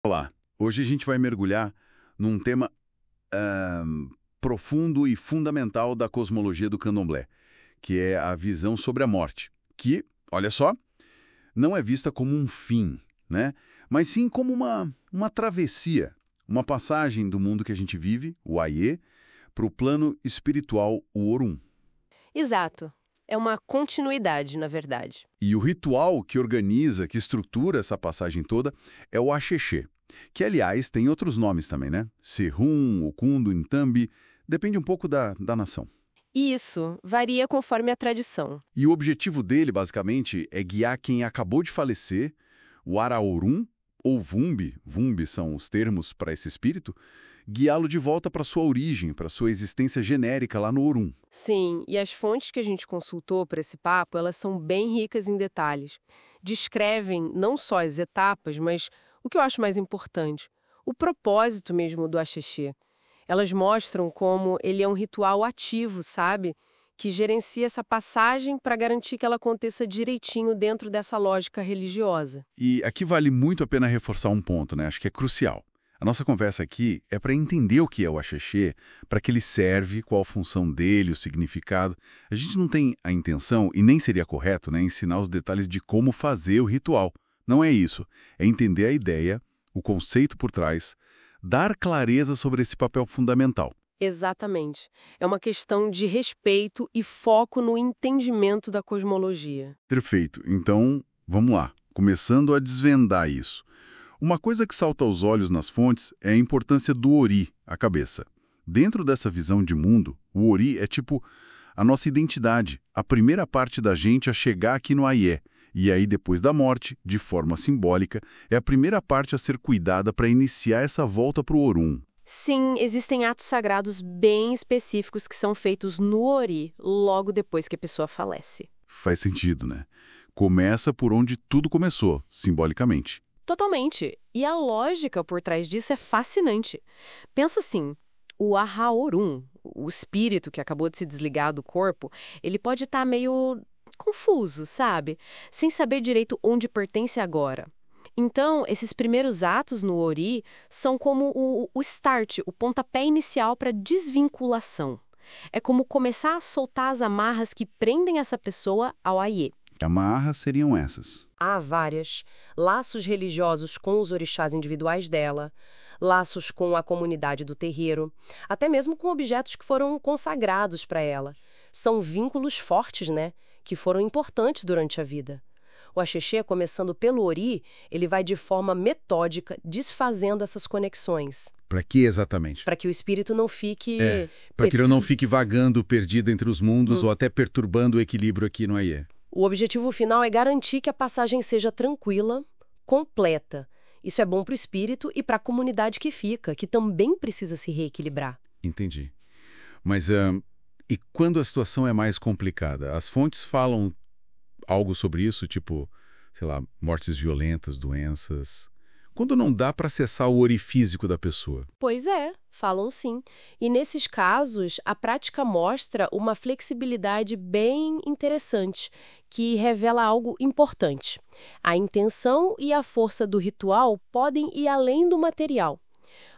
Olá, hoje a gente vai mergulhar num tema profundo e fundamental da cosmologia do candomblé, que é a visão sobre a morte, que, olha só, não é vista como um fim, né? Mas sim como uma travessia, uma passagem do mundo que a gente vive, o Aie, para o plano espiritual, o Orum. Exato. É uma continuidade, na verdade. E o ritual que organiza, que estrutura essa passagem toda é o Axexê, que, aliás, tem outros nomes também, né? Serum, Okundo, Intambi, depende um pouco da nação. Isso varia conforme a tradição. E o objetivo dele, basicamente, é guiar quem acabou de falecer, o Araorum, ou Vumbi, Vumbi são os termos para esse espírito, guiá-lo de volta para sua origem, para sua existência genérica lá no Orum. Sim, e as fontes que a gente consultou para esse papo, elas são bem ricas em detalhes. Descrevem não só as etapas, mas o que eu acho mais importante, o propósito mesmo do axexê. Elas mostram como ele é um ritual ativo, sabe? Que gerencia essa passagem para garantir que ela aconteça direitinho dentro dessa lógica religiosa. E aqui vale muito a pena reforçar um ponto, né? Acho que é crucial. A nossa conversa aqui é para entender o que é o axexê, para que ele serve, qual a função dele, o significado. A gente não tem a intenção, e nem seria correto, né, ensinar os detalhes de como fazer o ritual. Não é isso. É entender a ideia, o conceito por trás, dar clareza sobre esse papel fundamental. Exatamente. É uma questão de respeito e foco no entendimento da cosmologia. Perfeito. Então, vamos lá. Começando a desvendar isso. Uma coisa que salta aos olhos nas fontes é a importância do Ori, a cabeça. Dentro dessa visão de mundo, o Ori é tipo a nossa identidade, a primeira parte da gente a chegar aqui no Aie. E aí, depois da morte, de forma simbólica, é a primeira parte a ser cuidada para iniciar essa volta para o Orum. Sim, existem atos sagrados bem específicos que são feitos no Ori, logo depois que a pessoa falece. Faz sentido, né? Começa por onde tudo começou, simbolicamente. Totalmente. E a lógica por trás disso é fascinante. Pensa assim, o Ahaorum, o espírito que acabou de se desligar do corpo, ele pode estar meio confuso, sabe? Sem saber direito onde pertence agora. Então, esses primeiros atos no Ori são como o start, o pontapé inicial para desvinculação. É como começar a soltar as amarras que prendem essa pessoa ao Aie. Amarras seriam essas. Há várias. Laços religiosos com os orixás individuais dela, laços com a comunidade do terreiro, até mesmo com objetos que foram consagrados para ela. São vínculos fortes, né? Que foram importantes durante a vida. O axexê, começando pelo Ori, ele vai de forma metódica desfazendo essas conexões. Para que exatamente? Para que o espírito não fique... Para que ele não fique vagando, perdido entre os mundos ou até perturbando o equilíbrio aqui no Aie. O objetivo final é garantir que a passagem seja tranquila, completa. Isso é bom para o espírito e para a comunidade que fica, que também precisa se reequilibrar. Entendi. Mas, e quando a situação é mais complicada? As fontes falam algo sobre isso, tipo, sei lá, mortes violentas, doenças. Quando não dá para acessar o ori físico da pessoa? Pois é, falam sim. E nesses casos, a prática mostra uma flexibilidade bem interessante, que revela algo importante. A intenção e a força do ritual podem ir além do material.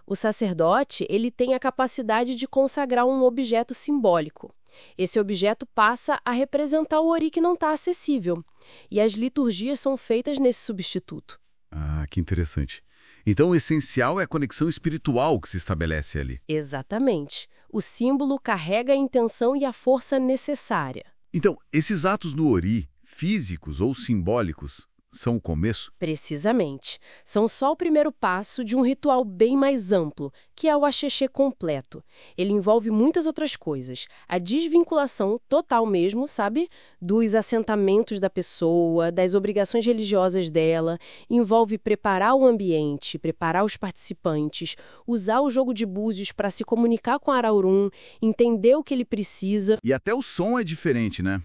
O sacerdote, ele tem a capacidade de consagrar um objeto simbólico. Esse objeto passa a representar o ori que não está acessível. E as liturgias são feitas nesse substituto. Ah, que interessante. Então o essencial é a conexão espiritual que se estabelece ali. Exatamente. O símbolo carrega a intenção e a força necessária. Então, esses atos no ori, físicos ou simbólicos, são o começo? Precisamente. São só o primeiro passo de um ritual bem mais amplo, que é o axexê completo. Ele envolve muitas outras coisas. A desvinculação total mesmo, sabe? Dos assentamentos da pessoa, das obrigações religiosas dela. Envolve preparar o ambiente, preparar os participantes, usar o jogo de búzios para se comunicar com Araurum, entender o que ele precisa. E até o som é diferente, né?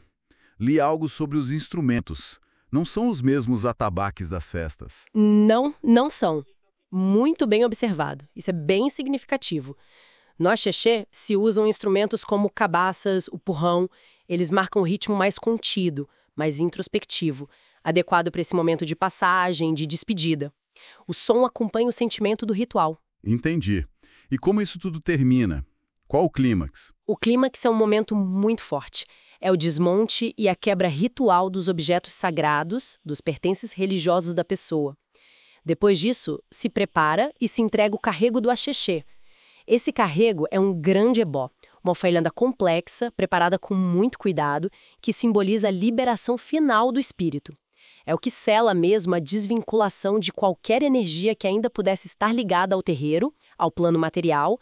Li algo sobre os instrumentos. Não são os mesmos atabaques das festas. Não são. Muito bem observado. Isso é bem significativo. No axexê se usam instrumentos como cabaças, o purrão. Eles marcam um ritmo mais contido, mais introspectivo, adequado para esse momento de passagem, de despedida. O som acompanha o sentimento do ritual. Entendi. E como isso tudo termina? Qual o clímax? O clímax é um momento muito forte. É o desmonte e a quebra ritual dos objetos sagrados, dos pertences religiosos da pessoa. Depois disso, se prepara e se entrega o carrego do axexê. Esse carrego é um grande ebó, uma oferenda complexa, preparada com muito cuidado, que simboliza a liberação final do espírito. É o que sela mesmo a desvinculação de qualquer energia que ainda pudesse estar ligada ao terreiro, ao plano material.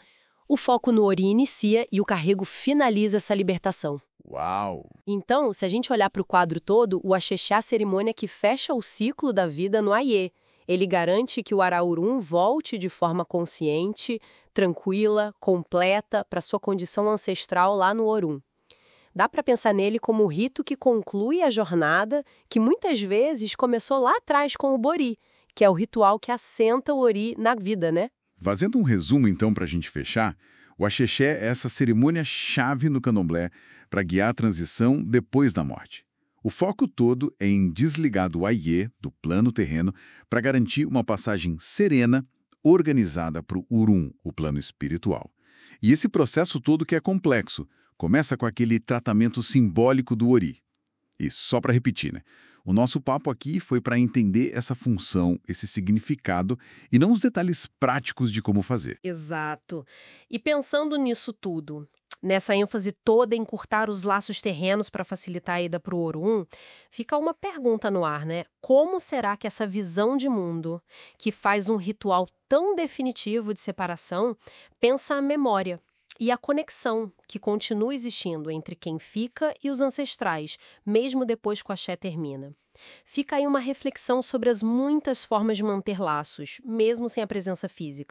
O foco no ori inicia e o carrego finaliza essa libertação. Uau! Então, se a gente olhar para o quadro todo, o axexé é a cerimônia que fecha o ciclo da vida no Aie. Ele garante que o Araúrum volte de forma consciente, tranquila, completa para sua condição ancestral lá no Orum. Dá para pensar nele como o rito que conclui a jornada, que muitas vezes começou lá atrás com o Bori, que é o ritual que assenta o Ori na vida, né? Fazendo um resumo, então, para a gente fechar, o axexé é essa cerimônia-chave no candomblé para guiar a transição depois da morte. O foco todo é em desligar do Aie, do plano terreno, para garantir uma passagem serena, organizada para o Urum, o plano espiritual. E esse processo todo que é complexo, começa com aquele tratamento simbólico do Ori. E só para repetir, né? O nosso papo aqui foi para entender essa função, esse significado, e não os detalhes práticos de como fazer. Exato. E pensando nisso tudo, nessa ênfase toda em encurtar os laços terrenos para facilitar a ida para o Orum, fica uma pergunta no ar, né? Como será que essa visão de mundo, que faz um ritual tão definitivo de separação, pensa a memória e a conexão que continua existindo entre quem fica e os ancestrais, mesmo depois que o axé termina? Fica aí uma reflexão sobre as muitas formas de manter laços, mesmo sem a presença física.